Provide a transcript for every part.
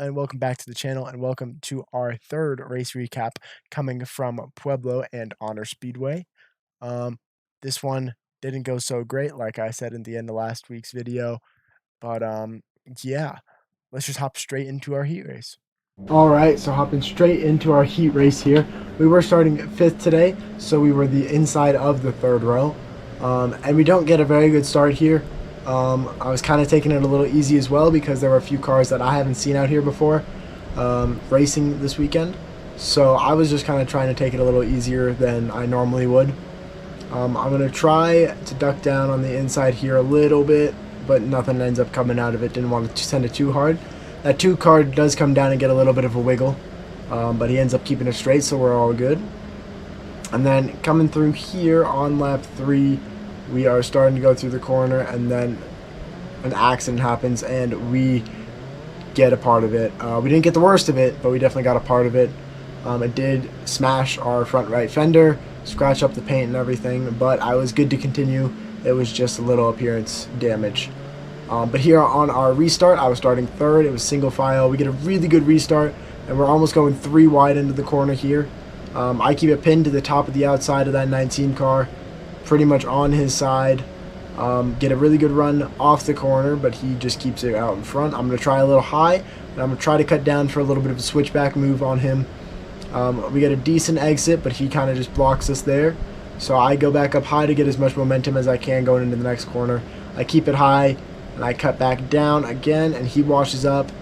and welcome back to the channel, and welcome to our third race recap coming from Pueblo and Honor Speedway. Um, this one didn't go so great, like I said in the end of last week's video, but yeah, let's just hop straight into our heat race. All right, so hopping straight into our heat race here. We were starting 5th today, so we were the inside of the 3rd row, and we don't get a very good start here. I was kind of taking it a little easy as well because there were a few cars that I haven't seen out here before racing this weekend. So I was just kind of trying to take it a little easier than I normally would. I'm going to try to duck down on the inside here a little bit, but nothing ends up coming out of it. Didn't want to send it too hard. That 2 car does come down and get a little bit of a wiggle, but he ends up keeping it straight, so we're all good. And then coming through here on lap 3, we are starting to go through the corner, and then an accident happens, and we get a part of it. We didn't get the worst of it, but we definitely got a part of it. It did smash our front right fender, scratch up the paint and everything, but I was good to continue. It was just a little appearance damage. But here on our restart, I was starting 3rd. It was single file. We get a really good restart, and we're almost going 3 wide into the corner here. I keep it pinned to the top of the outside of that 19 car, pretty much on his side. Get a really good run off the corner, but he just keeps it out in front. I'm going to try a little high, and I'm going to try to cut down for a little bit of a switchback move on him. We get a decent exit, but he kind of just blocks us there. So I go back up high to get as much momentum as I can going into the next corner. I keep it high, and I cut back down again, and he washes up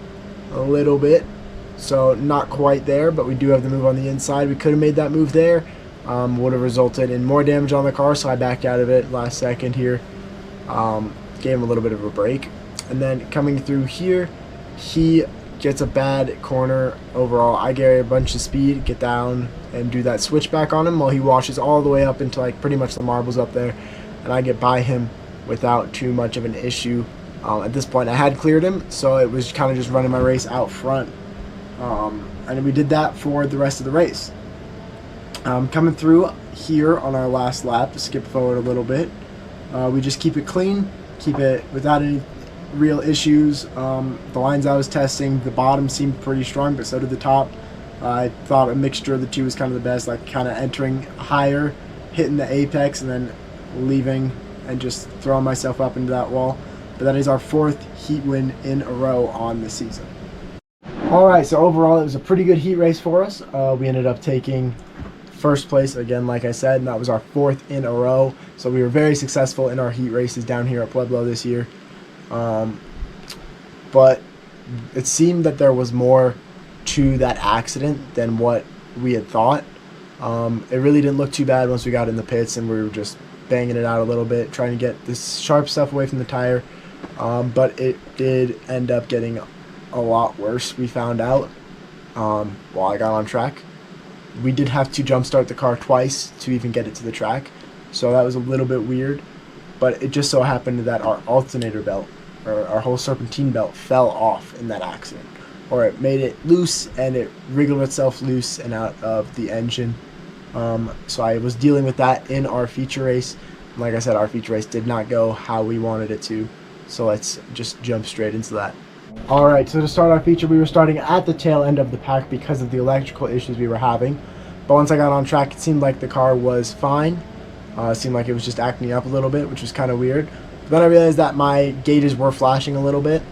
a little bit. So not quite there, but we do have the move on the inside. We could have made that move there. Would have resulted in more damage on the car, so I backed out of it last second here. Gave him a little bit of a break. And then coming through here, he gets a bad corner overall. I get a bunch of speed, get down, and do that switchback on him while he washes all the way up into like pretty much the marbles up there. And I get by him without too much of an issue. At this point, I had cleared him, so it was kind of just running my race out front. And we did that for the rest of the race. Coming through here on our last lap, to skip forward a little bit, we just keep it clean, keep it without any real issues. The lines I was testing, the bottom seemed pretty strong, but so did the top. I thought a mixture of the two was kind of the best, like kind of entering higher, hitting the apex, and then leaving and just throwing myself up into that wall. But that is our 4th heat win in a row on the season. Alright, so overall it was a pretty good heat race for us. We ended up taking 1st place again, like I said, and that was our 4th in a row. So we were very successful in our heat races down here at Pueblo this year. But it seemed that there was more to that accident than what we had thought. It really didn't look too bad once we got in the pits and we were just banging it out a little bit, trying to get this sharp stuff away from the tire. But it did end up getting a lot worse, we found out while I got on track. We did have to jump start the car twice to even get it to the track, so that was a little bit weird. But it just so happened that our alternator belt, or our whole serpentine belt, fell off in that accident, or it made it loose and it wriggled itself loose and out of the engine. So I was dealing with that in our feature race. Like I said, our feature race did not go how we wanted it to, so let's just jump straight into that. Alright, so to start our feature, we were starting at the tail end of the pack because of the electrical issues we were having. But once I got on track, it seemed like the car was fine. It seemed like it was just acting up a little bit, which was kind of weird. But then I realized that my gauges were flashing a little bit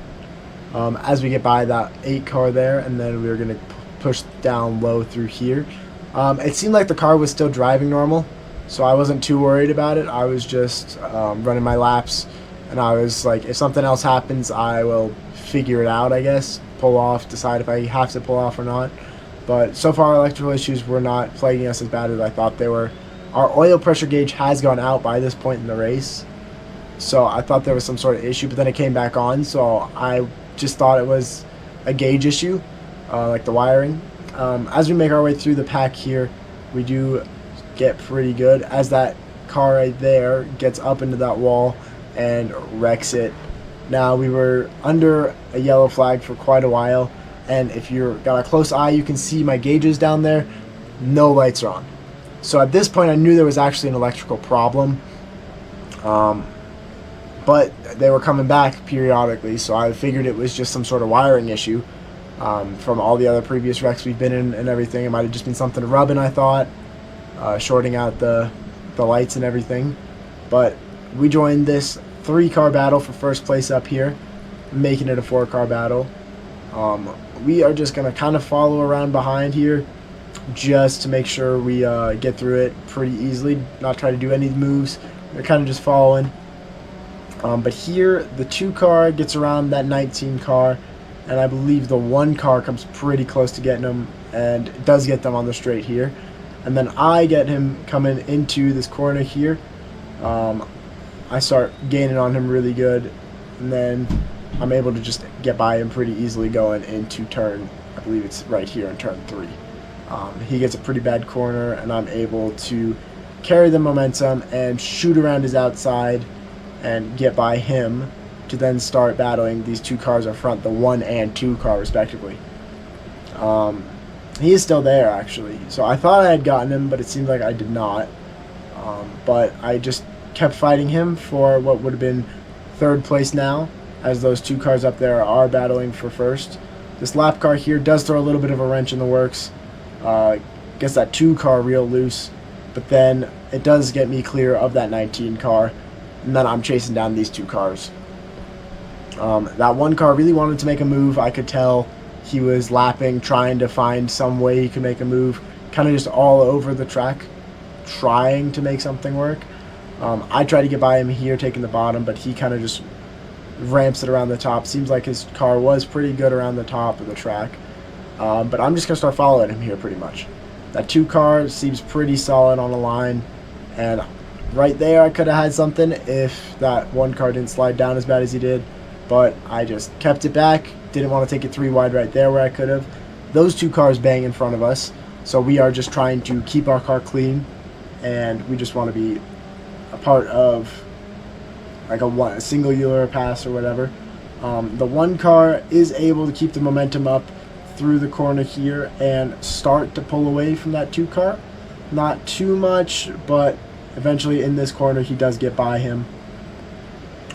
as we get by that 8 car there, and then we were going to push down low through here. It seemed like the car was still driving normal, so I wasn't too worried about it. I was just running my laps, and I was like, if something else happens, I will figure it out, I guess. Pull off, decide if I have to pull off or not. But so far, electrical issues were not plaguing us as bad as I thought they were. Our oil pressure gauge has gone out by this point in the race, so I thought there was some sort of issue, but then it came back on, so I just thought it was a gauge issue, like the wiring. As we make our way through the pack here, we do get pretty good as that car right there gets up into that wall and wrecks it. Now, we were under a yellow flag for quite a while, and if you've got a close eye, you can see my gauges down there. No lights are on. So at this point, I knew there was actually an electrical problem, but they were coming back periodically, so I figured it was just some sort of wiring issue. from all the other previous wrecks we've been in and everything. It might have just been something rubbing, I thought, shorting out the lights and everything. But we joined this 3-car battle for first place up here, making it a 4-car battle. We are just going to kind of follow around behind here just to make sure we get through it pretty easily, not try to do any moves. We're kind of just following. But here, the 2-car gets around that 19 car, and I believe the 1 car comes pretty close to getting him, and it does get them on the straight here. And then I get him coming into this corner here. I start gaining on him really good, and then I'm able to just get by him pretty easily going into turn, I believe it's right here in turn 3. He gets a pretty bad corner, and I'm able to carry the momentum and shoot around his outside and get by him to then start battling these 2 cars up front, the 1 and 2 car respectively. He is still there actually, so I thought I had gotten him, but it seems like I did not. But I just kept fighting him for what would have been 3rd place now, as those 2 cars up there are battling for 1st. This lap car here does throw a little bit of a wrench in the works. Gets that 2 car real loose, but then it does get me clear of that 19 car, and then I'm chasing down these 2 cars. That 1 car really wanted to make a move. I could tell he was lapping, trying to find some way he could make a move, kind of just all over the track, trying to make something work. I tried to get by him here, taking the bottom, but he kind of just ramps it around the top. Seems like his car was pretty good around the top of the track. But I'm just going to start following him here pretty much. That 2 car seems pretty solid on the line, and right there I could have had something if that 1 car didn't slide down as bad as he did, but I just kept it back. Didn't want to take it 3 wide right there where I could have. Those 2 cars bang in front of us, so we are just trying to keep our car clean, and we just want to be a part of like a singular pass or whatever. The 1 car is able to keep the momentum up through the corner here and start to pull away from that 2 car. Not too much, but eventually in this corner he does get by him.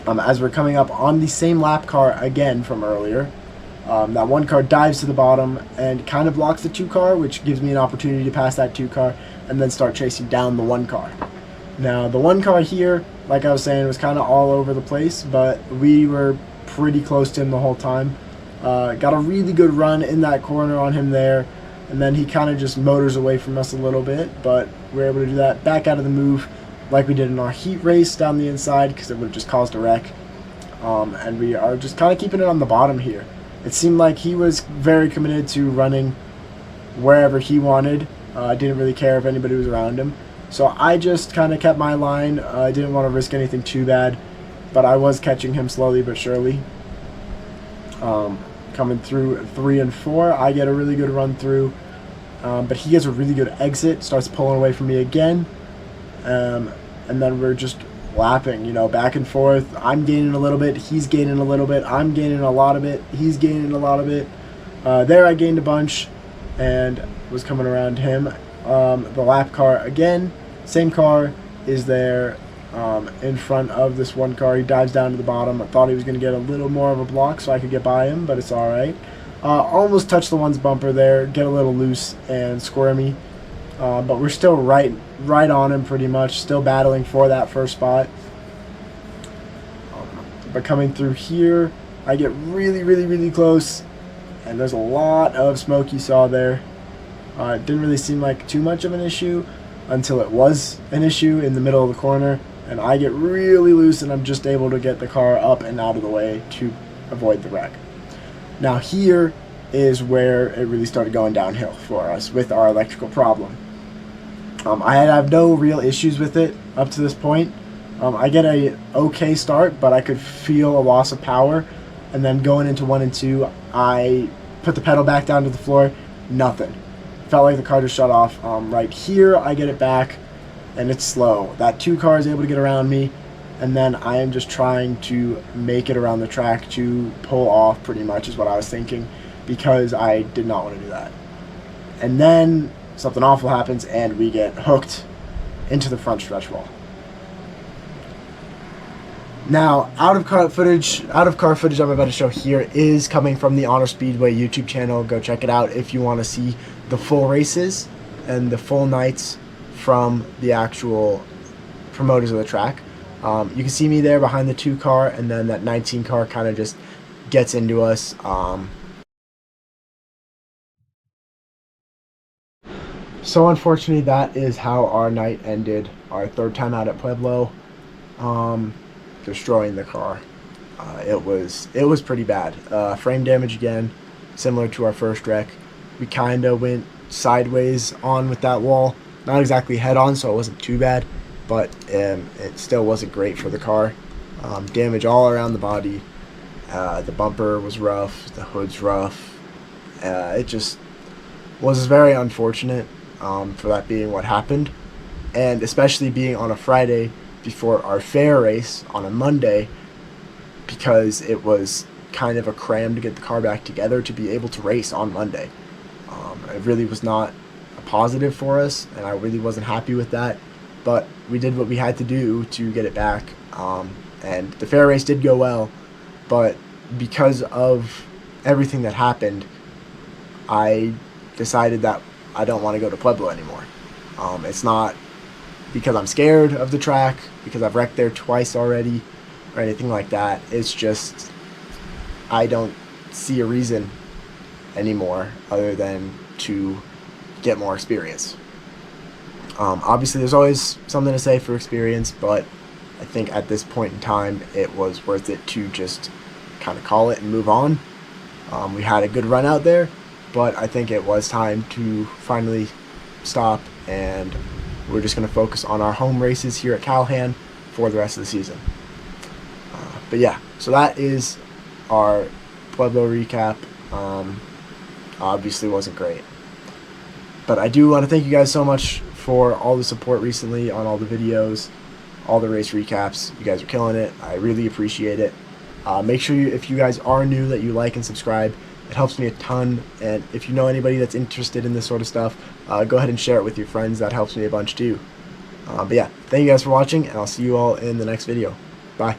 As we're coming up on the same lap car again from earlier, that 1 car dives to the bottom and kind of blocks the 2 car, which gives me an opportunity to pass that 2 car and then start chasing down the 1 car. Now the 1 car here, like I was saying, was kind of all over the place, but we were pretty close to him the whole time. Got a really good run in that corner on him there, and then he kind of just motors away from us a little bit, but we're able to do that back out of the move like we did in our heat race down the inside, because it would have just caused a wreck. And we are just kind of keeping it on the bottom here. It seemed like he was very committed to running wherever he wanted. Didn't really care if anybody was around him. So I just kind of kept my line. I didn't want to risk anything too bad, but I was catching him slowly but surely. Coming through 3 and 4, I get a really good run through, but he gets a really good exit, starts pulling away from me again, and then we're just lapping, you know, back and forth. I'm gaining a little bit, he's gaining a little bit, I'm gaining a lot of it, he's gaining a lot of it. There I gained a bunch and was coming around him. The lap car again, same car is there in front of this 1 car. He dives down to the bottom. I thought he was going to get a little more of a block so I could get by him, but it's alright. Almost touched the 1's bumper there, get a little loose and squirmy, but we're still right on him pretty much, still battling for that 1st spot. But coming through here, I get really close, and there's a lot of smoke you saw there. It didn't really seem like too much of an issue until it was an issue in the middle of the corner, and I get really loose and I'm just able to get the car up and out of the way to avoid the wreck. Now here is where it really started going downhill for us with our electrical problem. I have no real issues with it up to this point. I get a okay start, but I could feel a loss of power, and then going into 1 and 2, I put the pedal back down to the floor, nothing. Felt like the car just shut off. Right here, I get it back, and it's slow. That 2 car is able to get around me, and then I am just trying to make it around the track to pull off, pretty much is what I was thinking, because I did not want to do that. And then something awful happens, and we get hooked into the front stretch wall. Now, out of car footage I'm about to show here is coming from the Honor Speedway YouTube channel. Go check it out if you want to see the full races and the full nights from the actual promoters of the track. You can see me there behind the 2 car, and then that 19 car kind of just gets into us. So unfortunately, that is how our night ended. Our 3rd time out at Pueblo, destroying the car. It was pretty bad. Frame damage again, similar to our first wreck. We kind of went sideways on with that wall, not exactly head on, so it wasn't too bad, but it still wasn't great for the car. Damage all around the body. The bumper was rough, the hood's rough. It just was very unfortunate for that being what happened, and especially being on a Friday before our fair race on a Monday, because it was kind of a cram to get the car back together to be able to race on Monday. It really was not a positive for us, and I really wasn't happy with that, but we did what we had to do to get it back. And the fair race did go well, but because of everything that happened, I decided that I don't want to go to Pueblo anymore. It's not because I'm scared of the track, because I've wrecked there twice already, or anything like that. It's just I don't see a reason anymore other than to get more experience. Obviously, there's always something to say for experience, but I think at this point in time, it was worth it to just kind of call it and move on. We had a good run out there, but I think it was time to finally stop, and we're just going to focus on our home races here at Callahan for the rest of the season. But yeah, so that is our Pueblo recap. Obviously wasn't great, but I do want to thank you guys so much for all the support recently on all the videos, all the race recaps. You guys are killing it. I really appreciate it. Make sure if you guys are new, that you like and subscribe. It helps me a ton, and if you know anybody that's interested in this sort of stuff, go ahead and share it with your friends. That helps me a bunch too. But yeah, thank you guys for watching, and I'll see you all in the next video. Bye.